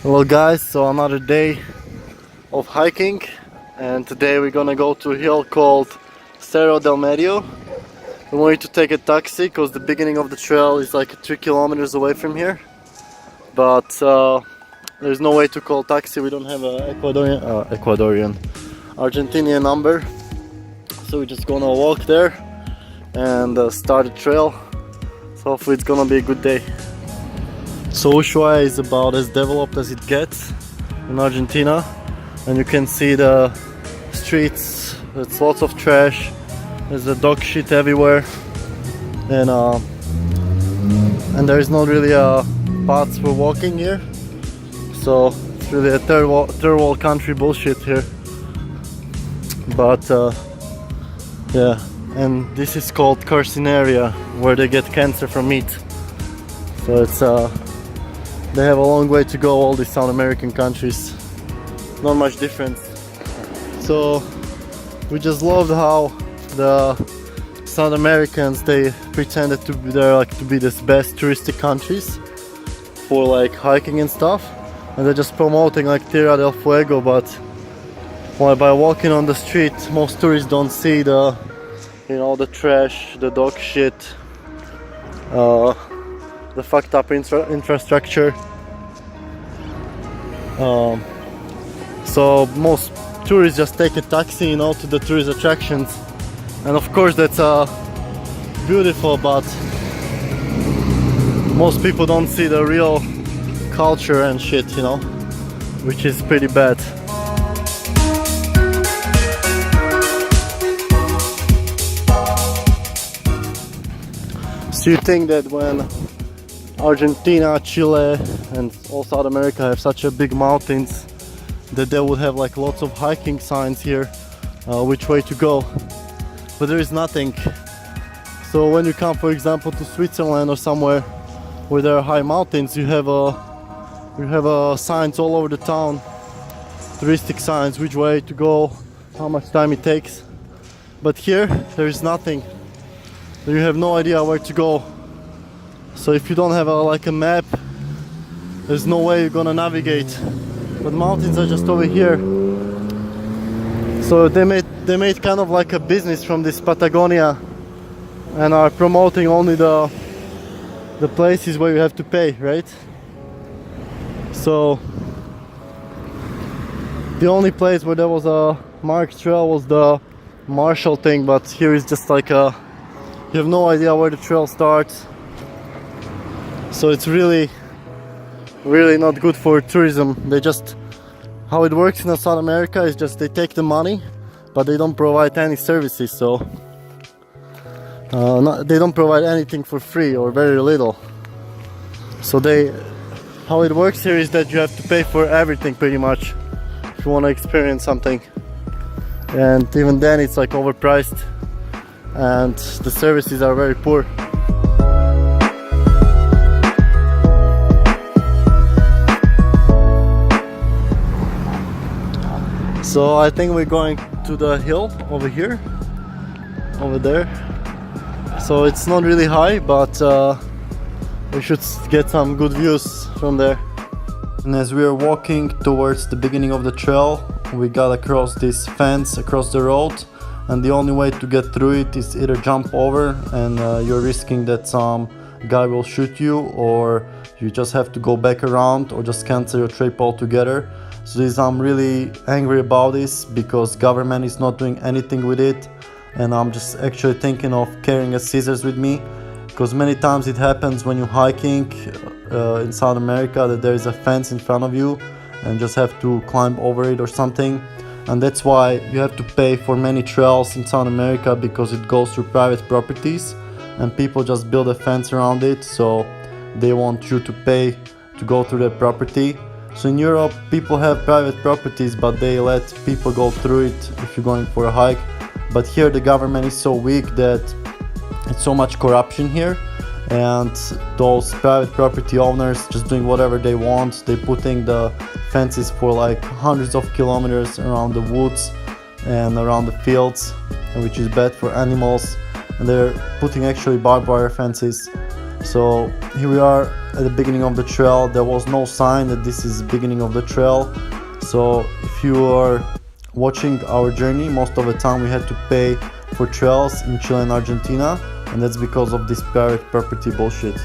Hello guys, so another day of hiking, and today we're gonna go to a hill called Cerro del Medio. We want you to take a taxi because the beginning of the trail is like 3 kilometers away from here, but there's no way to call taxi. We don't have a Ecuadorian Argentinian number, so we're just gonna walk there and start the trail. So hopefully it's gonna be a good day. So Ushuaia is about as developed as it gets in Argentina, and you can see the streets. It's lots of trash. There's a dog shit everywhere, and there is not really paths for walking here. So it's really a third world country bullshit here. But yeah, and this is called carcinaria, where they get cancer from meat. So it's they have a long way to go, all these South American countries. Not much difference. So we just loved how the South Americans, they pretended to be there, like to be the best touristic countries for like hiking and stuff, and they're just promoting like Tierra del Fuego, but by walking on the street, most tourists don't see the, you know, the trash, the dog shit, the fucked up infrastructure. So most tourists just take a taxi, you know, to the tourist attractions, and of course that's beautiful, but most people don't see the real culture and shit, you know, which is pretty bad. So you think that when Argentina, Chile and all South America have such a big mountains, that they would have like lots of hiking signs here, which way to go, but there is nothing. So when you come, for example, to Switzerland or somewhere where there are high mountains, you have signs all over the town, touristic signs, which way to go, how much time it takes. But here there is nothing. You have no idea where to go. So if you don't have like a map, there's no way you're gonna navigate. But mountains are just over here. So they made kind of like a business from this Patagonia, and are promoting only the places where you have to pay, right? So the only place where there was a marked trail was the Marshall thing, but here is just like you have no idea where the trail starts. So it's really not good for tourism. How it works in South America is just they take the money, but they don't provide any services. So they don't provide anything for free or very little. So how it works here is that you have to pay for everything pretty much if you want to experience something, and even then it's like overpriced, and the services are very poor. So I think we're going to the hill over here, over there. So it's not really high, but we should get some good views from there. And as we are walking towards the beginning of the trail, we got across this fence across the road, and the only way to get through it is either jump over and you're risking that some guy will shoot you, or you just have to go back around or just cancel your trip altogether. So I'm really angry about this because government is not doing anything with it, and I'm just actually thinking of carrying a scissors with me, because many times it happens when you're hiking in South America that there is a fence in front of you and just have to climb over it or something. And that's why you have to pay for many trails in South America, because it goes through private properties and people just build a fence around it, so they want you to pay to go through their property. So in Europe, people have private properties, but they let people go through it if you're going for a hike. But here the government is so weak that it's so much corruption here, and those private property owners just doing whatever they want. They're putting the fences for like hundreds of kilometers around the woods and around the fields, which is bad for animals. And they're putting actually barbed wire fences So here we are at the beginning of the trail. There was no sign that this is the beginning of the trail. So if you are watching our journey, most of the time we had to pay for trails in Chile and Argentina, and that's because of this private property bullshit.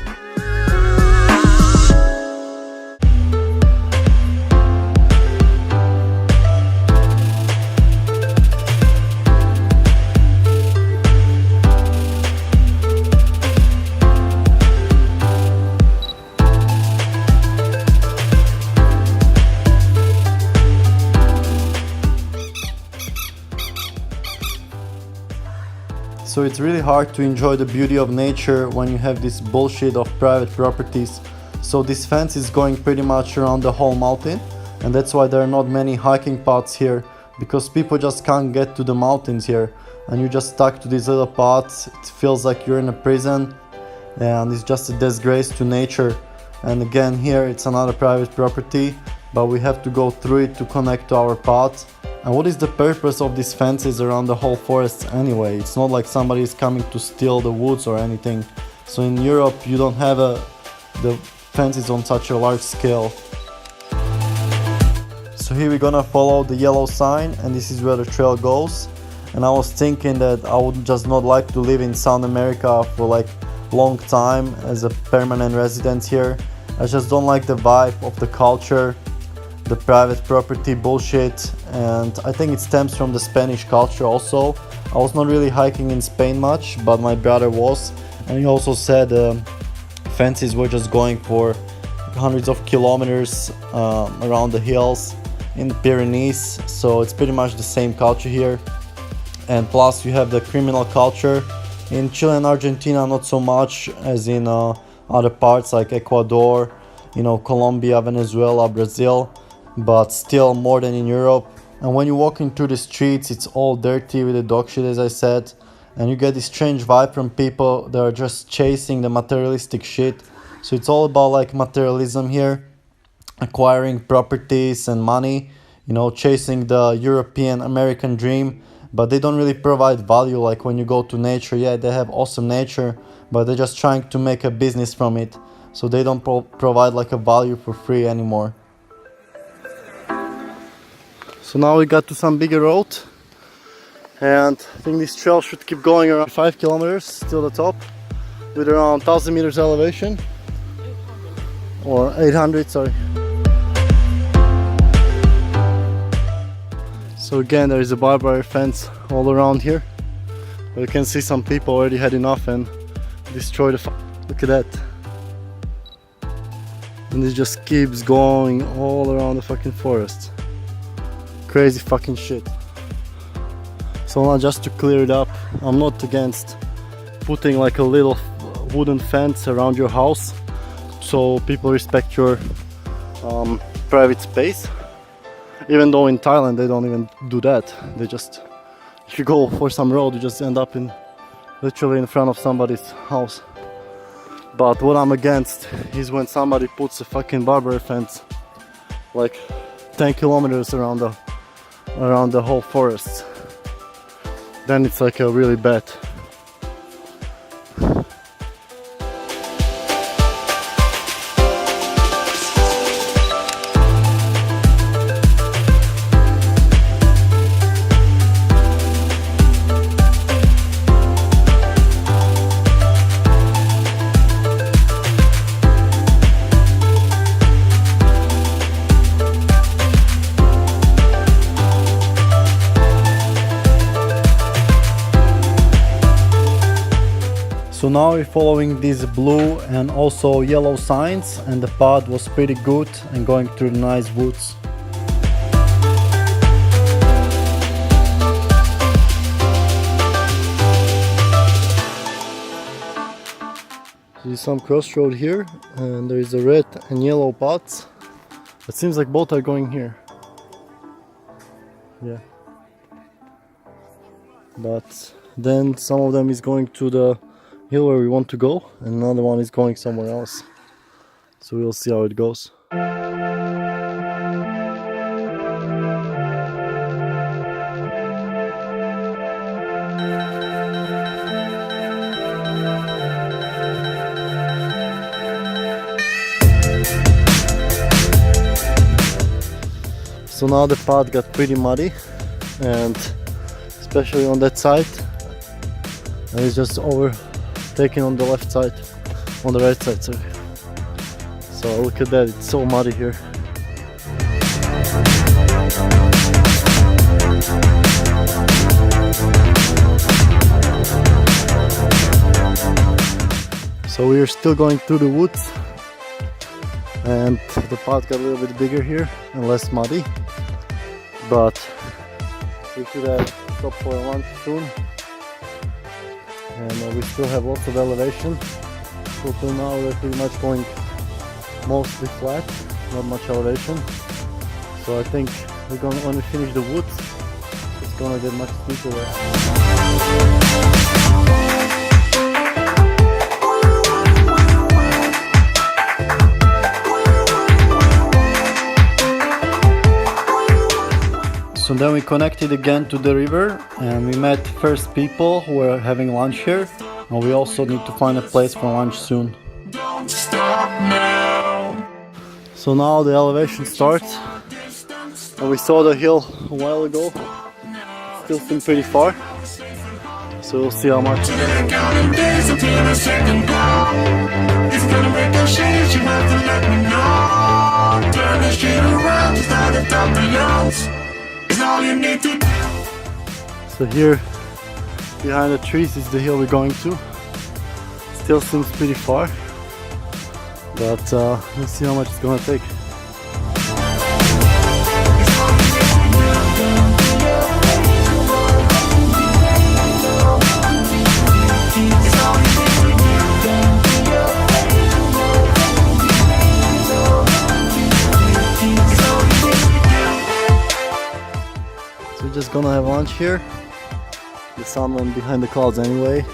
So it's really hard to enjoy the beauty of nature when you have this bullshit of private properties. So this fence is going pretty much around the whole mountain, and that's why there are not many hiking paths here, because people just can't get to the mountains here, and you're just stuck to these little paths. It feels like you're in a prison, and it's just a disgrace to nature. And again, here it's another private property, but we have to go through it to connect to our path. And what is the purpose of these fences around the whole forest anyway? It's not like somebody is coming to steal the woods or anything. So in Europe you don't have the fences on such a large scale. So here we're gonna follow the yellow sign, and this is where the trail goes. And I was thinking that I would just not like to live in South America for like long time as a permanent resident here. I just don't like the vibe of the culture, the private property bullshit, and I think it stems from the Spanish culture also. I was not really hiking in Spain much, but my brother was, and he also said fences were just going for hundreds of kilometers around the hills in the Pyrenees, so it's pretty much the same culture here. And plus you have the criminal culture. In Chile and Argentina not so much as in other parts like Ecuador, you know, Colombia, Venezuela, Brazil, but still more than in Europe. And when you walk into the streets, it's all dirty with the dog shit, as I said, and you get this strange vibe from people that are just chasing the materialistic shit. So it's all about like materialism here, acquiring properties and money, you know, chasing the European American dream, but they don't really provide value. Like when you go to nature, yeah, they have awesome nature, but they're just trying to make a business from it, so they don't provide like a value for free anymore. So now we got to some bigger road, and I think this trail should keep going around 5 kilometers till the top, with around 1000 meters elevation, or 800, sorry. So again, there is a barbed wire fence all around here, but you can see some people already had enough and destroyed the look at that. And this just keeps going all around the fucking forest. Crazy fucking shit. So now, just to clear it up, I'm not against putting like a little wooden fence around your house so people respect your private space. Even though in Thailand they don't even do that. They just, if you go for some road, you just end up in literally in front of somebody's house. But what I'm against is when somebody puts a fucking barbed wire fence like 10 kilometers around the whole forest. Then it's like a really bad. So now we're following these blue and also yellow signs, and the path was pretty good and going through nice woods. There's some crossroad here, and there is a red and yellow paths. It seems like both are going here. Yeah. But then some of them is going to the hill where we want to go, and another one is going somewhere else. So we'll see how it goes. So now the path got pretty muddy, and especially on that side, and it's just overtaken on the left side, on the right side, sorry. So look at that, it's so muddy here. So we are still going through the woods, and the path got a little bit bigger here and less muddy, but we should have stopped for lunch soon, and we still have lots of elevation. So till now we're pretty much going mostly flat, not much elevation. So I think we're gonna, when we finish the woods, it's gonna get much steeper there. So then we connected again to the river, and we met first people who were having lunch here, and we also need to find a place for lunch soon. Don't stop now. So now the elevation starts, and we saw the hill a while ago. Still seems pretty far, so we'll see how much. So here behind the trees is the hill we're going to. Still seems pretty far, but let's see how much it's gonna take. So we're just gonna have lunch here. The sun went behind the clouds anyway.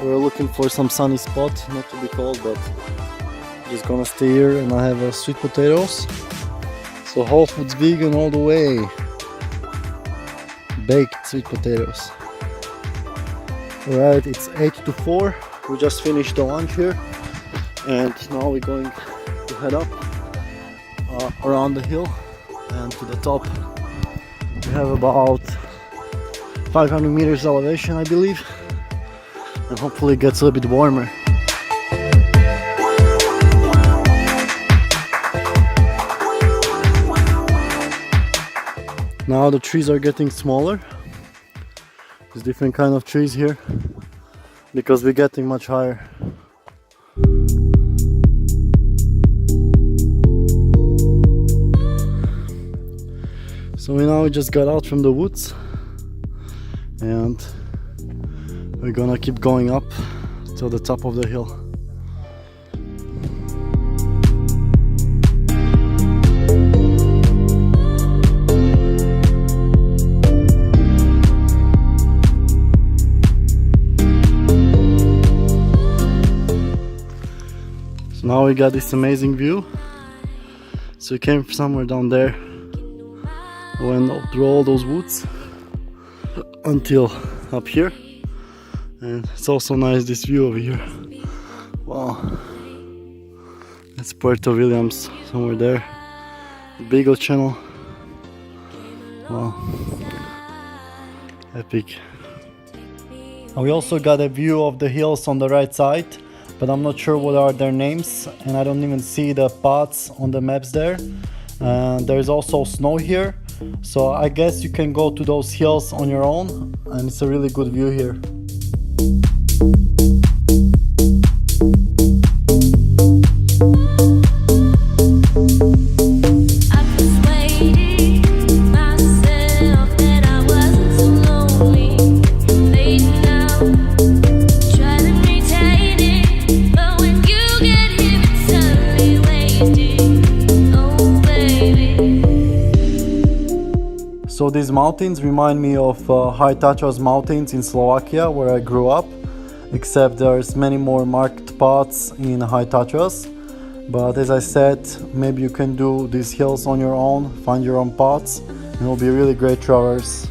We're looking for some sunny spot, not to be cold, but just gonna stay here. And I have sweet potatoes. So whole foods vegan all the way. Baked sweet potatoes. Alright, it's 8 to 4. We just finished the lunch here, and now we're going to head up around the hill and to the top. We have about 500 meters elevation, I believe, and hopefully it gets a little bit warmer. Now the trees are getting smaller. There's different kind of trees here because we're getting much higher. So we just got out from the woods, and we're gonna keep going up till the top of the hill. So now we got this amazing view. So we came from somewhere down there, went through all those woods until up here, and it's also nice, this view over here. Wow, it's Puerto Williams somewhere there, the Beagle Channel. Wow, epic. And we also got a view of the hills on the right side, but I'm not sure what are their names, and I don't even see the paths on the maps there. There's also snow here, so I guess you can go to those hills on your own, and it's a really good view here. So these mountains remind me of High Tatras mountains in Slovakia, where I grew up, except there's many more marked paths in High Tatras. But as I said, maybe you can do these hills on your own, find your own paths, and it'll be really great traverse.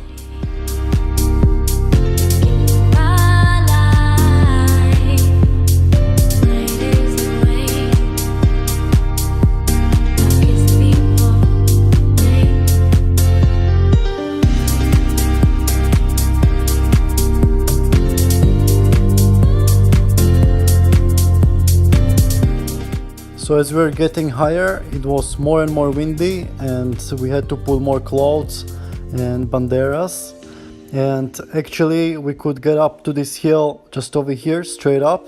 So as we were getting higher, it was more and more windy, and we had to pull more clothes and banderas. And actually we could get up to this hill just over here, straight up,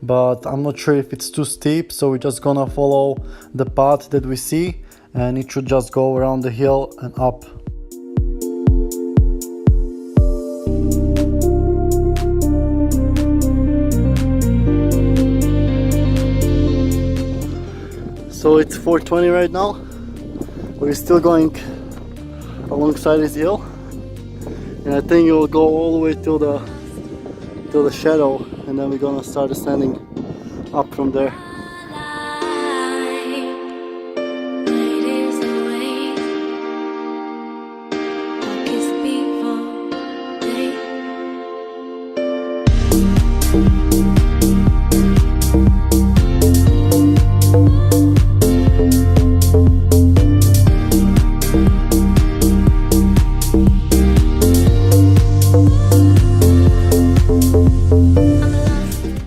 but I'm not sure if it's too steep, so we're just gonna follow the path that we see, and it should just go around the hill and up. So it's 4:20 right now. We're still going alongside this hill, and I think it will go all the way till the shadow, and then we're gonna start ascending up from there.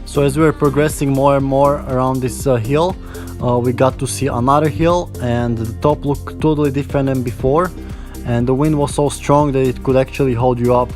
So as we were progressing more and more around this hill, we got to see another hill, and the top looked totally different than before, and the wind was so strong that it could actually hold you up.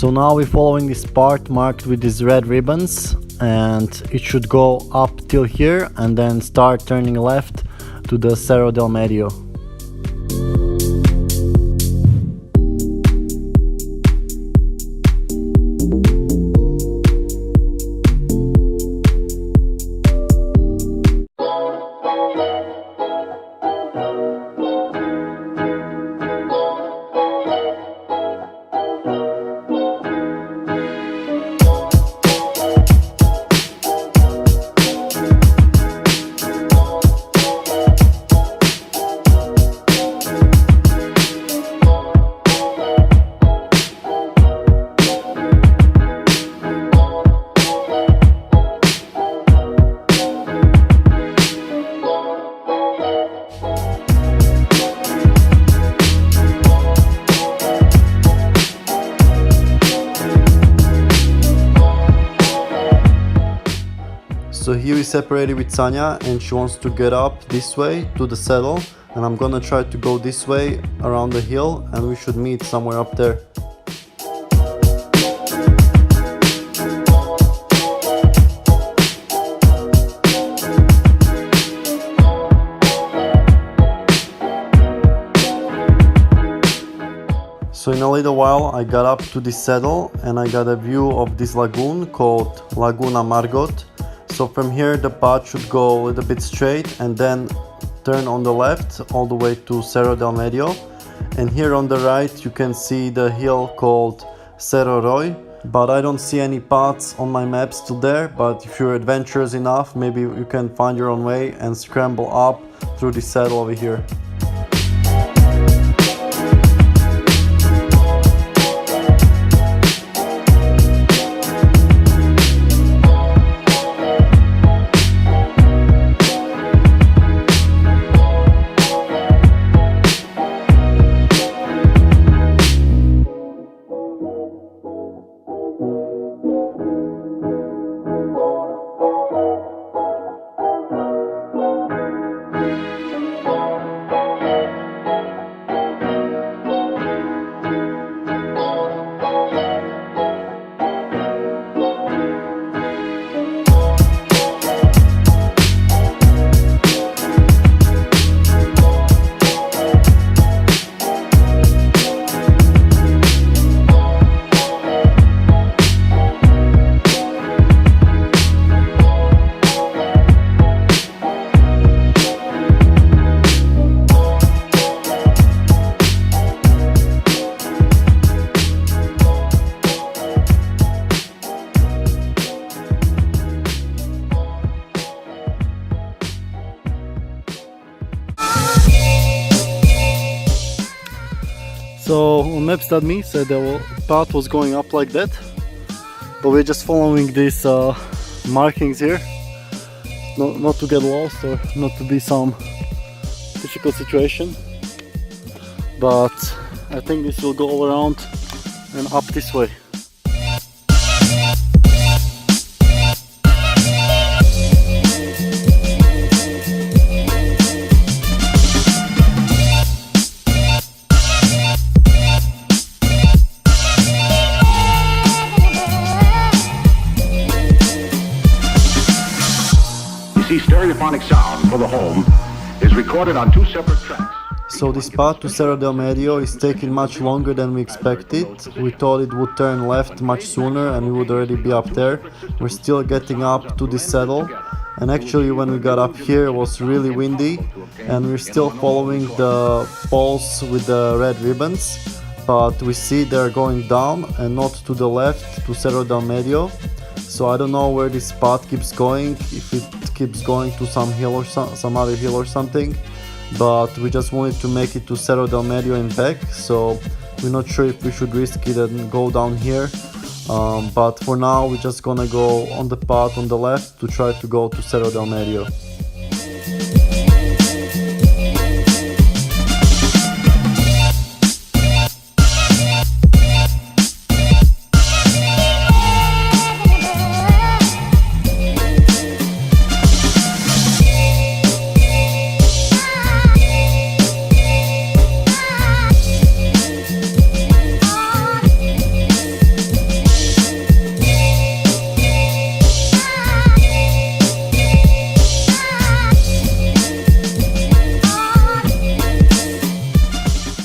So now we're following this part marked with these red ribbons, and it should go up till here and then start turning left to the Cerro del Medio. So here we separated with Sanya, and she wants to get up this way to the saddle, and I'm gonna try to go this way around the hill, and we should meet somewhere up there. So in a little while I got up to this saddle, and I got a view of this lagoon called Laguna Margot. So from here the path should go a little bit straight and then turn on the left all the way to Cerro del Medio. And here on the right you can see the hill called Cerro, but I don't see any paths on my map still there. But if you're adventurous enough, maybe you can find your own way and scramble up through this saddle over here. Hepstad me said the path was going up like that, but we're just following these markings here, not to get lost or not to be some difficult situation. But I think this will go all around and up this way. Stereophonic sound for the home is recorded on 2 separate tracks. So this path to Cerro del Medio is taking much longer than we expected. We thought it would turn left much sooner and we would already be up there. We're still getting up to this saddle, and actually when we got up here it was really windy, and we're still following the poles with the red ribbons, but we see they're going down and not to the left to Cerro del Medio. So I don't know where this path keeps going, if it keeps going to some hill or some other hill or something, but we just wanted to make it to Cerro del Medio and back, so we're not sure if we should risk it and go down here, but for now we're just gonna go on the path on the left to try to go to Cerro del Medio.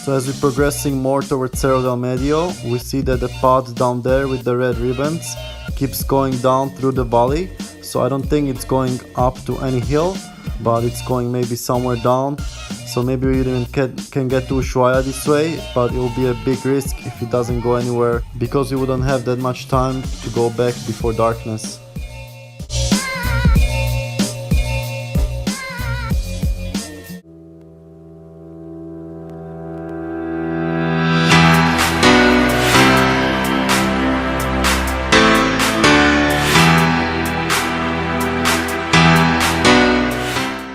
So as we're progressing more towards Cerro del Medio, we see that the path down there with the red ribbons keeps going down through the valley. So I don't think it's going up to any hill, but it's going maybe somewhere down. So maybe we even can get to Ushuaia this way, but it will be a big risk if it doesn't go anywhere, because we wouldn't have that much time to go back before darkness.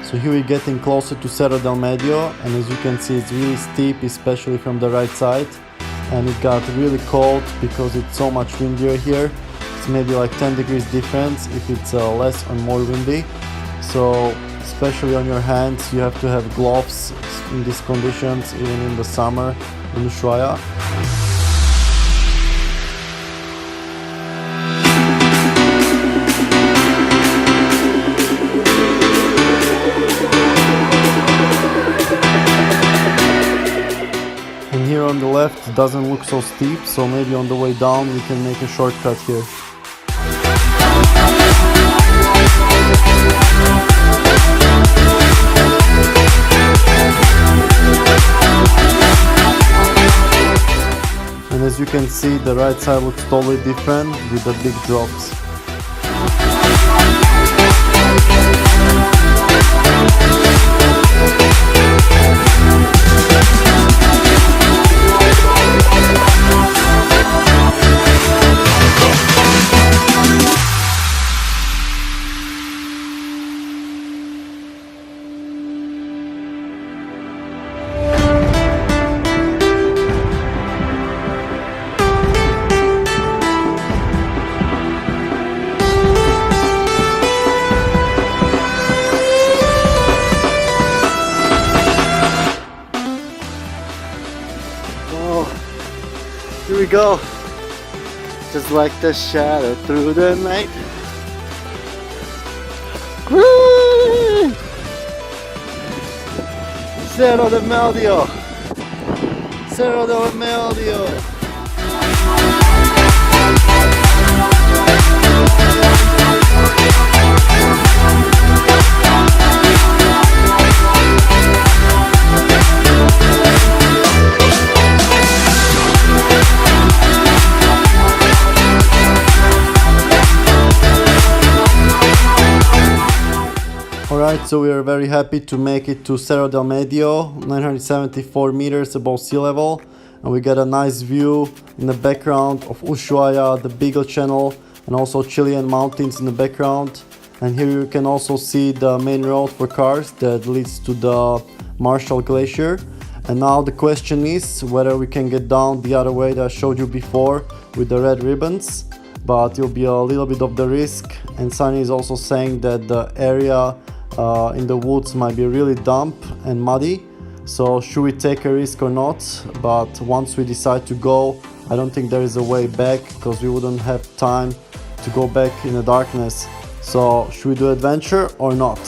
So here we're getting closer to Cerro del Medio, and as you can see it's really steep, especially from the right side, and it got really cold because it's so much windier here. It's maybe like 10 degrees difference if it's less or more windy, so especially on your hands you have to have gloves in these conditions, even in the summer in Ushuaia. Here on the left doesn't look so steep, so maybe on the way down we can make a shortcut here. And as you can see, the right side looks totally different with the big drops. Here we go, just like the shadow through the night. Woo! Cerro del Medio, Cerro del Medio. Alright, so we are very happy to make it to Cerro del Medio, 974 meters above sea level, and we get a nice view in the background of Ushuaia, the Beagle Channel, and also Chilean mountains in the background. And here you can also see the main road for cars that leads to the Marshall Glacier. And now the question is whether we can get down the other way that I showed you before with the red ribbons, but it'll be a little bit of the risk. And Sunny is also saying that the area in the woods might be really damp and muddy, so should we take a risk or not? But once we decide to go, I don't think there is a way back, because we wouldn't have time to go back in the darkness. So should we do adventure or not?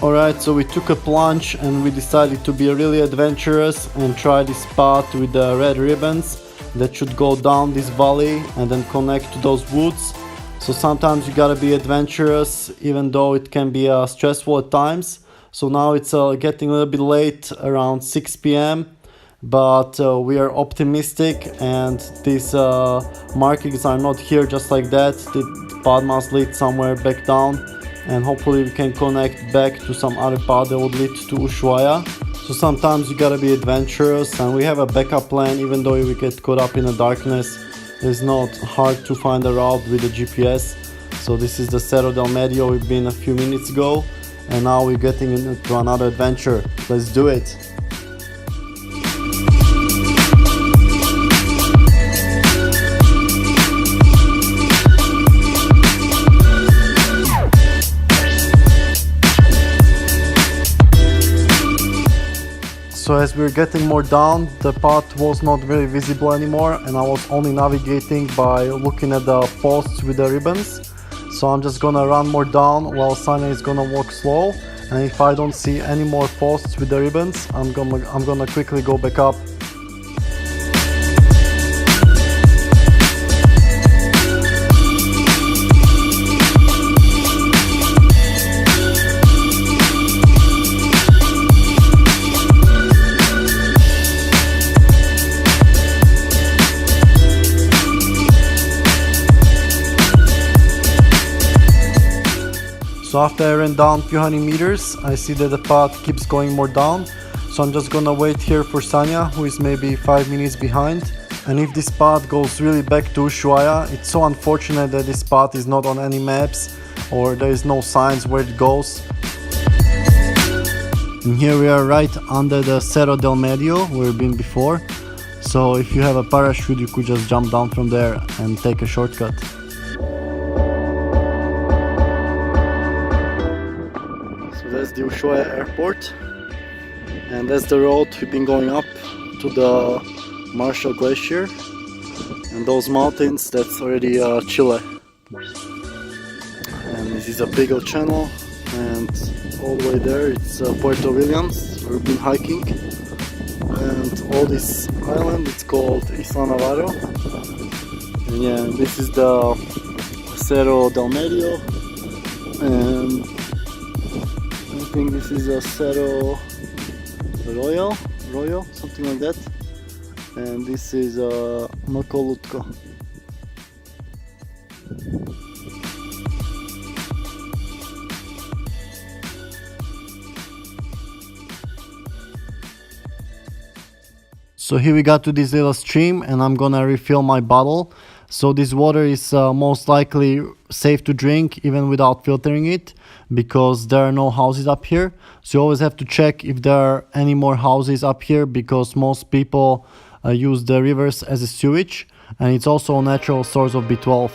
Alright, so we took a plunge and we decided to be really adventurous and try this spot with the red ribbons that should go down this valley and then connect to those woods. So sometimes you gotta be adventurous, even though it can be stressful at times. So now it's getting a little bit late, around 6 p.m. But we are optimistic, and these markings are not here just like that. The path must lead somewhere back down, and hopefully we can connect back to some other path that would lead to Ushuaia. So sometimes you gotta be adventurous, and we have a backup plan. Even though we get caught up in the darkness, it's not hard to find a route with the GPS. So this is the Cerro del Medio we've been a few minutes ago, and now we're getting into another adventure. Let's do it. So as we were getting more down, the path was not very visible anymore, and I was only navigating by looking at the posts with the ribbons. So I'm just gonna run more down while Sanya is gonna walk slow, and if I don't see any more posts with the ribbons, I'm gonna quickly go back up. So after I ran down a few hundred meters, I see that the path keeps going more down. So I'm just gonna wait here for Sanya, who is maybe 5 minutes behind. And if this path goes really back to Ushuaia, it's so unfortunate that this path is not on any maps, or there is no signs where it goes. And here we are right under the Cerro del Medio, where we've been before. So if you have a parachute, you could just jump down from there and take a shortcut. That's the Ushuaia airport, and that's the road we've been going up to the Marshall Glacier, and those mountains, that's already Chile. And this is a Beagle Channel, and all the way there it's Puerto Williams, where we've been hiking. And all this island, it's called Isla Navarro. And yeah, this is the Cerro del Medio, and I think this is a Cerro Royal, something like that. And this is a Makolutko. So here we got to this little stream and I'm gonna refill my bottle. So this water is most likely safe to drink even without filtering it, because there are no houses up here. So you always have to check if there are any more houses up here, because most people use the rivers as a sewage, and it's also a natural source of B12.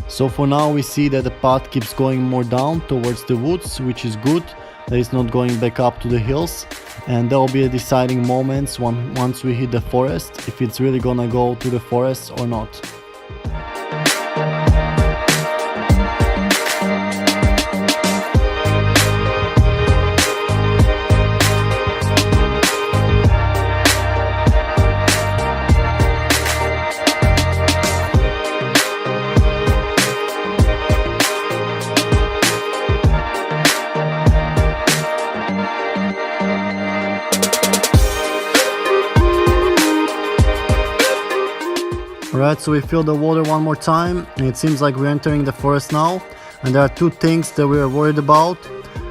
So for now we see that the path keeps going more down towards the woods, which is good. That it's not going back up to the hills, and there will be a deciding moments once we hit the forest, if it's really gonna go to the forest or not. Alright, so we fill the water one more time, and it seems like we're entering the forest now. And there are two things that we are worried about.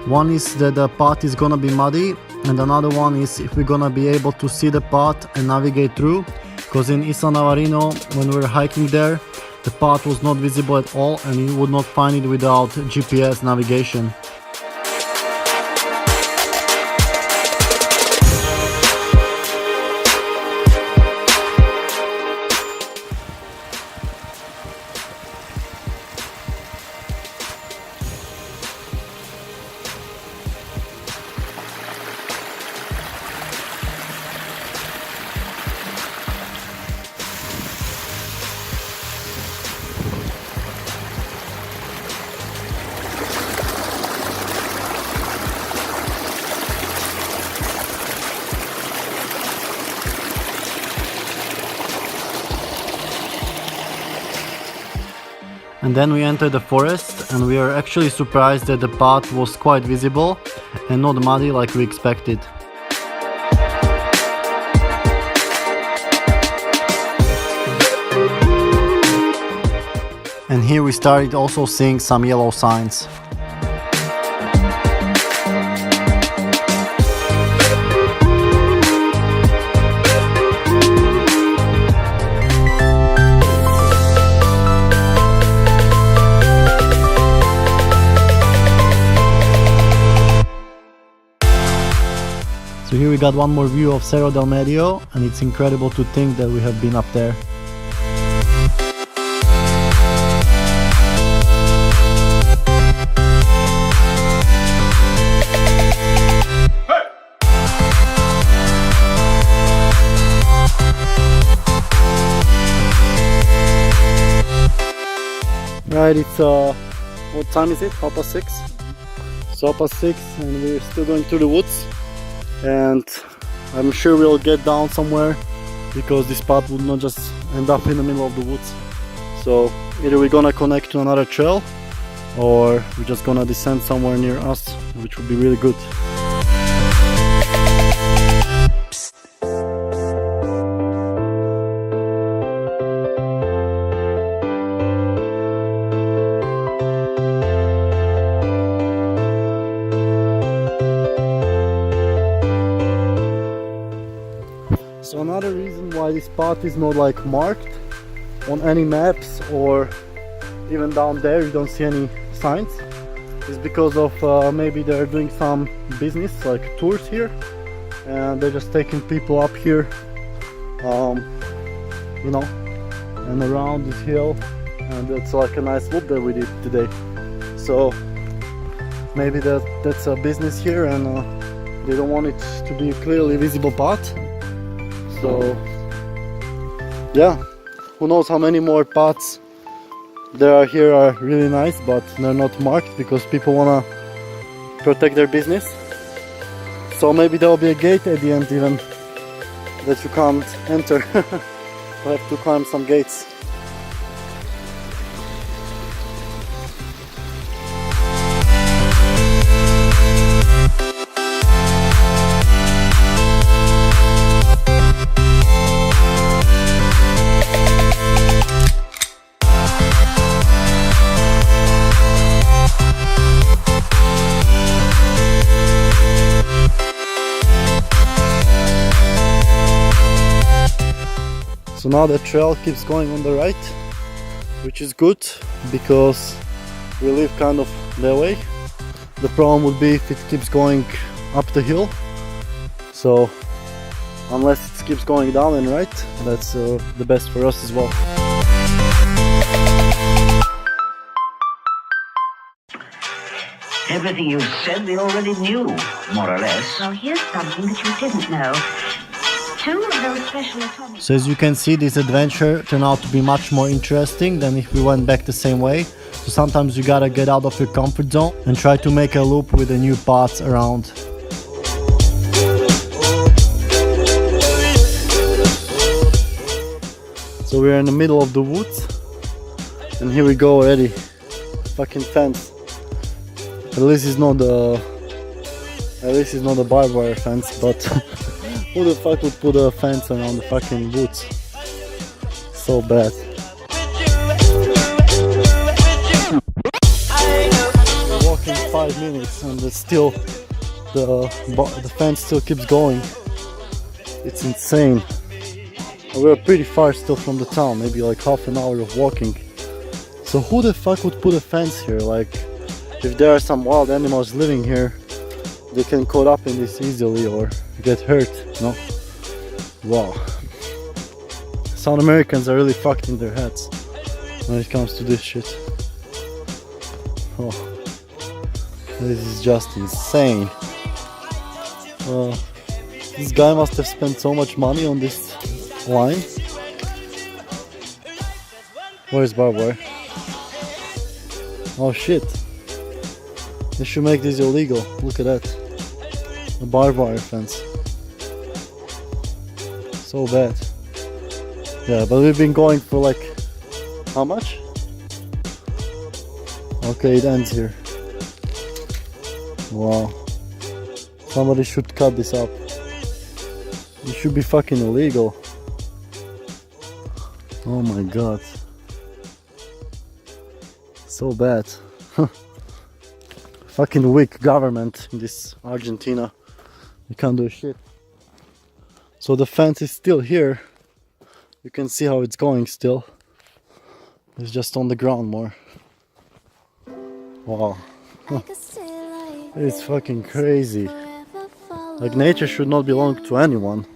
One is that the path is gonna be muddy, and another one is if we're gonna be able to see the path and navigate through. Because in Isla Navarino, when we were hiking there, the path was not visible at all, and you would not find it without GPS navigation. And then we enter the forest, and we are actually surprised that the path was quite visible and not muddy like we expected. And here we started also seeing some yellow signs. So here we got one more view of Cerro del Medio, and it's incredible to think that we have been up there. Right, it's what time is it? 6:30. So 6:30, and we're still going through the woods. And I'm sure we'll get down somewhere, because this path would not just end up in the middle of the woods. So either we're gonna connect to another trail, or we're just gonna descend somewhere near us, which would be really good. So another reason why this path is not like marked on any maps, or even down there you don't see any signs, is because of maybe they're doing some business like tours here, and they're just taking people up here, you know, and around this hill, and it's like a nice loop that we did today. So maybe that's a business here, and they don't want it to be a clearly visible path. So yeah, who knows how many more paths there are here are really nice, but they're not marked because people wanna protect their business. So maybe there will be a gate at the end even that you can't enter. You have to climb some gates. So now the trail keeps going on the right, which is good because we live kind of that way. The problem would be if it keeps going up the hill. So unless it keeps going down and right, that's the best for us as well. Everything you said they already knew, more or less. Well, here's something that you didn't know. Two of those special atomic... So as you can see, this adventure turned out to be much more interesting than if we went back the same way. So sometimes you gotta get out of your comfort zone and try to make a loop with the new paths around. So we're in the middle of the woods, and here we go already. Fucking fence. At least it's not a barbed wire fence, but who the fuck would put a fence around the fucking woods? So bad. We're walking 5 minutes and it's still the fence still keeps going. It's insane. We're pretty far still from the town, maybe like half an hour of walking. So who the fuck would put a fence here? Like, if there are some wild animals living here, they can caught up in this easily or get hurt, no? Wow. South Americans are really fucked in their heads when it comes to this shit. Oh, this is just insane. This guy must have spent so much money on this line. Where's barbed wire? Oh shit. They should make this illegal. Look at that. A barbed wire fence. So bad. Yeah, but we've been going for like... how much? Okay, it ends here. Wow. Somebody should cut this up. It should be fucking illegal. Oh my god. So bad. Fucking weak government in this Argentina. You can't do shit. So the fence is still here. You can see how it's going still. It's just on the ground more. Wow. It's fucking crazy. Like, nature should not belong to anyone.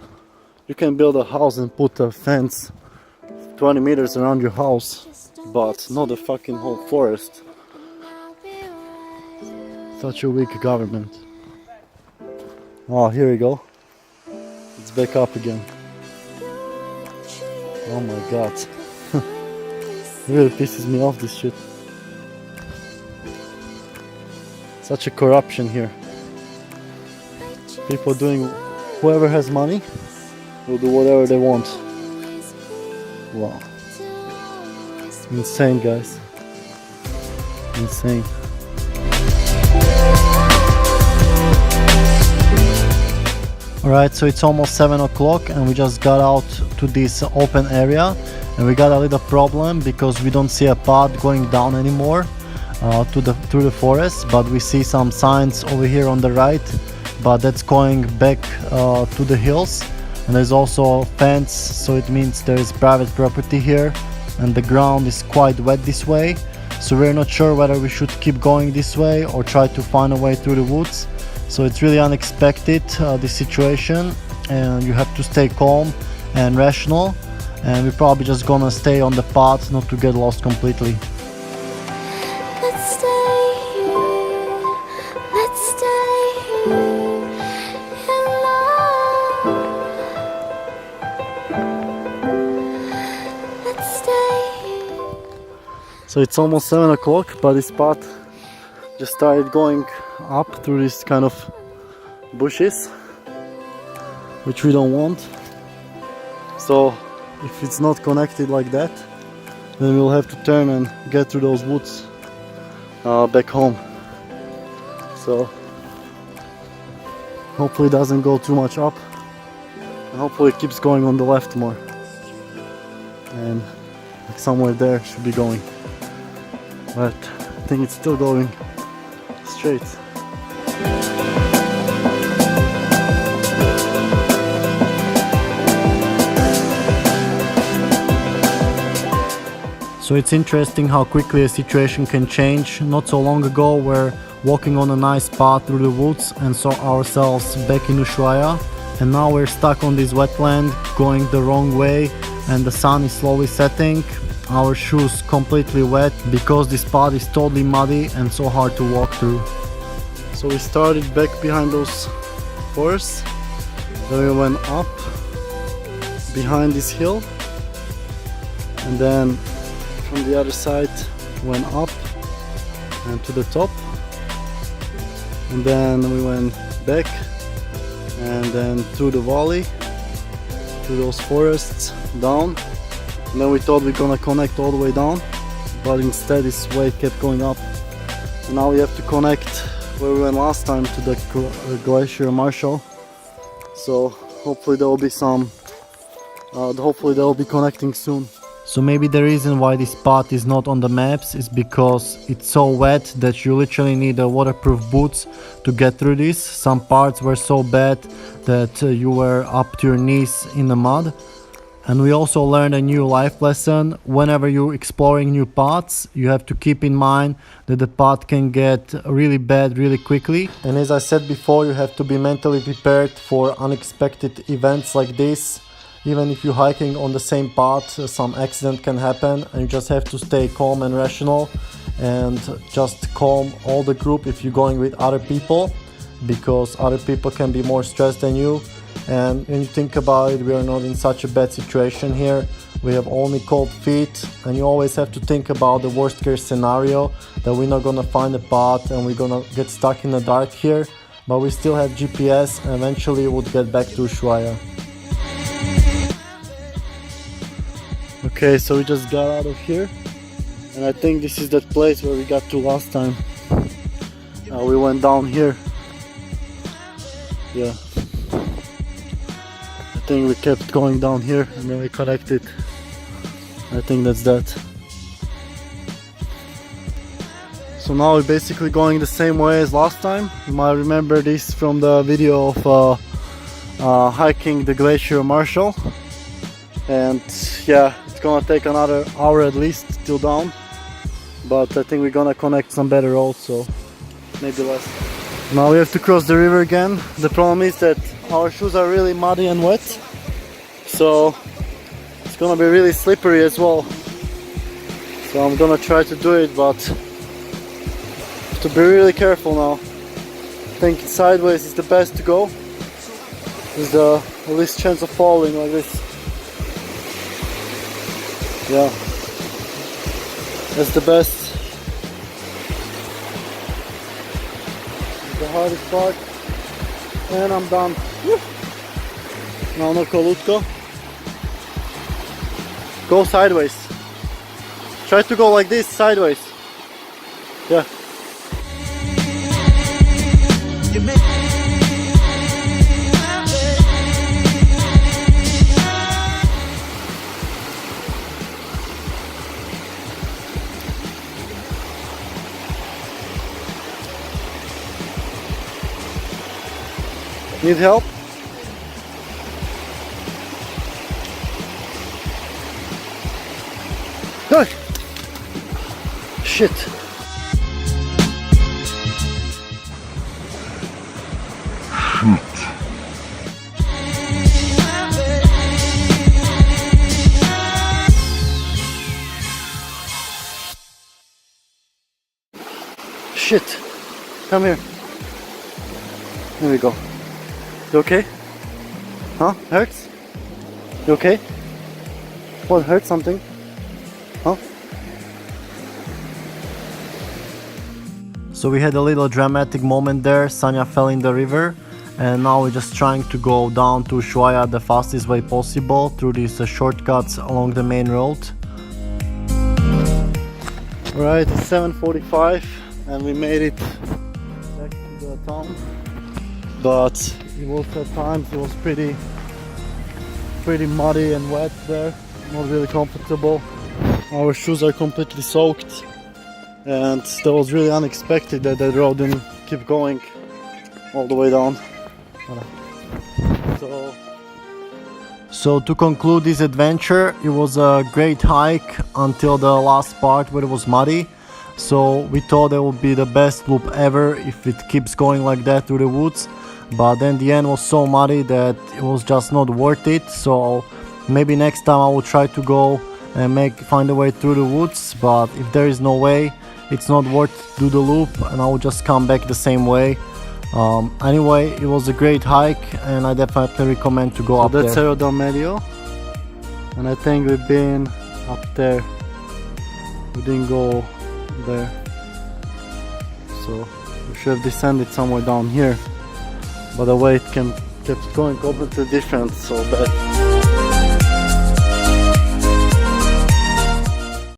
You can build a house and put a fence 20 meters around your house, but not a fucking whole forest. Such a weak government. Oh, here we go. It's back up again. Oh my god. It really pisses me off, this shit. Such a corruption here. People doing... whoever has money will do whatever they want. Wow. Insane, guys. Insane. Alright, so it's almost 7 o'clock and we just got out to this open area, and we got a little problem because we don't see a path going down anymore through the forest, but we see some signs over here on the right, but that's going back to the hills, and there's also a fence, so it means there is private property here, and the ground is quite wet this way, so we're not sure whether we should keep going this way or try to find a way through the woods. So it's really unexpected, this situation, and you have to stay calm and rational, and we're probably just gonna stay on the path not to get lost completely. Let's stay here. Let's stay here in love. Let's stay here. So it's almost 7 o'clock, but this path just started going up through this kind of bushes, which we don't want. So if it's not connected like that, then we'll have to turn and get through those woods back home. So hopefully it doesn't go too much up, and hopefully it keeps going on the left more, and like somewhere there should be going, but I think it's still going straight. So it's interesting how quickly a situation can change. Not so long ago we're walking on a nice path through the woods and saw ourselves back in Ushuaia, and now we're stuck on this wetland going the wrong way and the sun is slowly setting. Our shoes completely wet because this path is totally muddy and so hard to walk through. So we started back behind those forests, then we went up behind this hill, and then from the other side went up and to the top, and then we went back and then through the valley, through those forests, down, and then we thought we're gonna connect all the way down, but instead this way kept going up, and now we have to connect where we went last time to the Glacier Marshall. So hopefully there will be connecting soon. So maybe the reason why this path is not on the maps is because it's so wet that you literally need a waterproof boots to get through this. Some parts were so bad that you were up to your knees in the mud. And we also learned a new life lesson. Whenever you're exploring new paths, you have to keep in mind that the path can get really bad really quickly. And as I said before, you have to be mentally prepared for unexpected events like this. Even if you're hiking on the same path, some accident can happen, and you just have to stay calm and rational and just calm all the group if you're going with other people, because other people can be more stressed than you. And when you think about it, we are not in such a bad situation here. We have only cold feet, and you always have to think about the worst case scenario, that we're not gonna find a path and we're gonna get stuck in the dark here, but we still have GPS and eventually we'll get back to Ushuaia. Okay, so we just got out of here, and I think this is that place where we got to last time. We went down here. Yeah. I think we kept going down here and then we connected. I think that's that. So now we're basically going the same way as last time. You might remember this from the video of hiking the Glacier Marshall. And yeah, it's gonna take another hour at least till down, but I think we're gonna connect some better roads, so maybe less. Now we have to cross the river again. The problem is that our shoes are really muddy and wet, so it's gonna be really slippery as well. So I'm gonna try to do it, but have to be really careful now. I think sideways is the best to go. There's the least chance of falling like this. Yeah, that's the best. The hardest part, and I'm done. Now no kolutko. Go sideways. Try to go like this, sideways. Yeah. Need help? Go! Shit! Shit! Come here. Here we go. You okay? Huh? Hurts? You okay? What, hurt something? Huh? So we had a little dramatic moment there. Sanya fell in the river, and now we're just trying to go down to Ushuaia the fastest way possible through these shortcuts along the main road. Alright, it's 7:45 and we made it back to the town. But it was at times it was pretty muddy and wet there, not really comfortable. Our shoes are completely soaked, and that was really unexpected that the road didn't keep going all the way down. So So to conclude this adventure, it was a great hike until the last part where it was muddy. So we thought it would be the best loop ever if it keeps going like that through the woods. But then the end was so muddy that it was just not worth it. So maybe next time I will try to go and find a way through the woods. But if there is no way, it's not worth to do the loop, and I will just come back the same way. Anyway, it was a great hike, and I definitely recommend to go up there. That's Cerro del Medio, and I think we've been up there. We didn't go there, so we should have descended somewhere down here. But the way it kept going completely different, so bad.